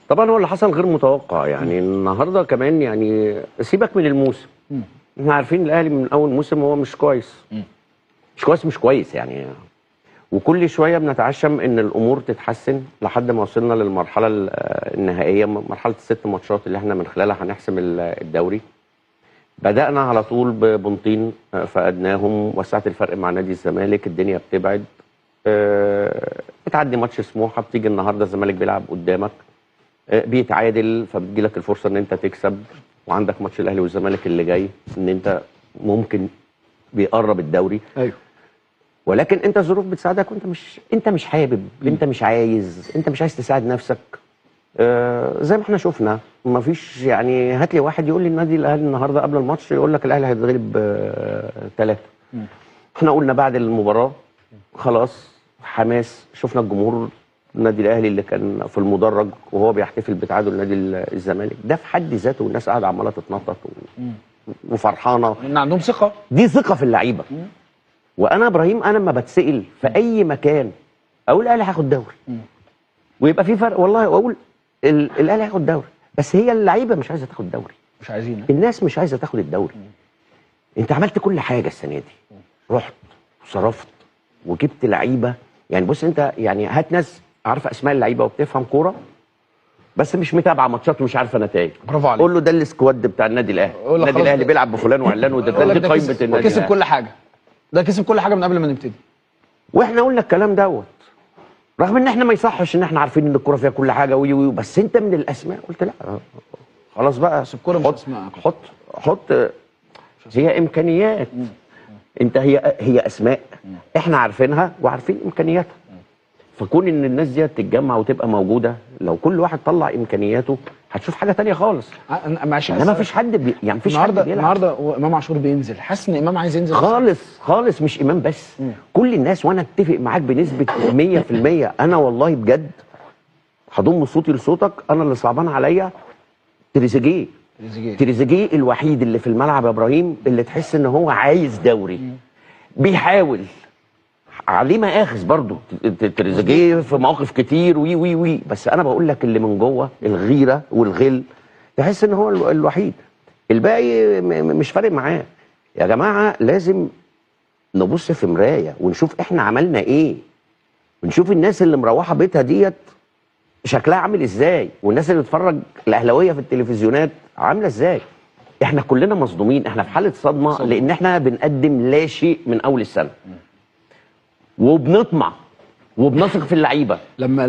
طبعا هو اللي حصل غير متوقع، يعني النهارده كمان، يعني سيبك من الموسم. احنا عارفين الاهلي من اول موسم هو مش كويس. مش كويس يعني. وكل شويه بنتعشم ان الامور تتحسن لحد ما وصلنا للمرحله النهائيه، مرحله ال6 ماتشات اللي احنا من خلالها هنحسم الدوري. بدانا على طول ببنطين، فقدناهم، وسعت الفرق مع نادي الزمالك، الدنيا بتبعد. بتعدي ماتش سموحه، بتيجي النهارده الزمالك بيلعب قدامك، بيتعادل، فبتجي لك الفرصه ان انت تكسب، وعندك ماتش الاهلي والزمالك اللي جاي ان انت ممكن بيقرب الدوري. ايوه. ولكن انت الظروف بتساعدك، وانت مش حابب، انت مش عايز تساعد نفسك. زي ما احنا شفنا، ما فيش يعني، هات لي واحد يقول لي النادي الاهلي النهارده قبل الماتش يقول لك الاهلي هيتغلب 3. احنا قلنا بعد المباراه خلاص حماس، شفنا الجمهور النادي الاهلي اللي كان في المدرج وهو بيحتفل بتعادل نادي الزمالك، ده في حد ذاته والناس قاعده عماله تتنطط وفرحانه ان عندهم ثقه. دي ثقه في اللعيبه. وانا ابراهيم، انا لما بتسال في اي مكان اقول الاهلي هياخد دوري، ويبقى في فرق والله، واقول الاهلي هياخد دوري، بس هي اللعيبه مش عايزه تاخد دوري، مش عايزين. الناس مش عايزه تاخد الدوري. انت عملت كل حاجه السنه دي، رحت وصرفت وجبت لعيبه، يعني بص انت يعني هات ناس عارفه اسماء اللعيبه وبتفهم كوره، بس مش متابعه ماتشات ومش عارفه نتائج. برافو عليك. قول له ده السكواد بتاع النادي الاهلي، النادي الاهلي بيلعب بفلان وعلان، وده دي قائمه النادي. كسب كل حاجه، ده كسب كل حاجه من قبل ما نبتدي. واحنا قلنا الكلام دوت، رغم ان احنا ما يصحش ان احنا عارفين ان الكوره فيها كل حاجه وي، بس انت من الاسماء قلت لا خلاص بقى، الكوره مش اسماء، حط هي امكانيات. انت هي اسماء احنا عارفينها وعارفين امكانياتها، فكون ان الناس دي تتجمع وتبقى موجوده، لو كل واحد طلع امكانياته هتشوف حاجه تانية خالص. يعني ما فيش حد يعني مفيش حد بيلعب. النهارده امام عاشور بينزل، حاسس ان امام عايز ينزل خالص مش امام بس. كل الناس، وانا اتفق معاك بنسبه 100%. انا والله بجد هضم صوتي لصوتك، انا اللي صعبان عليا تريزيجيه الوحيد اللي في الملعب يا ابراهيم اللي تحس ان هو عايز دوري، بيحاول عليه مآخذ برضه تريزيجيه في مواقف كتير وي، بس انا بقول لك اللي من جوه الغيره والغل تحس ان هو الوحيد، الباقي مش فارق معاه. يا جماعه لازم نبص في مرايه ونشوف احنا عملنا ايه، ونشوف الناس اللي مروحه بيتها ديت شكلها عامل ازاي، والناس اللي بتتفرج الاهلاويه في التلفزيونات عامله ازاي. احنا كلنا مصدومين، احنا في حاله صدمه لان احنا بنقدم لا شيء من اول السنه، وبنطمع وبنثق في اللعيبه. لما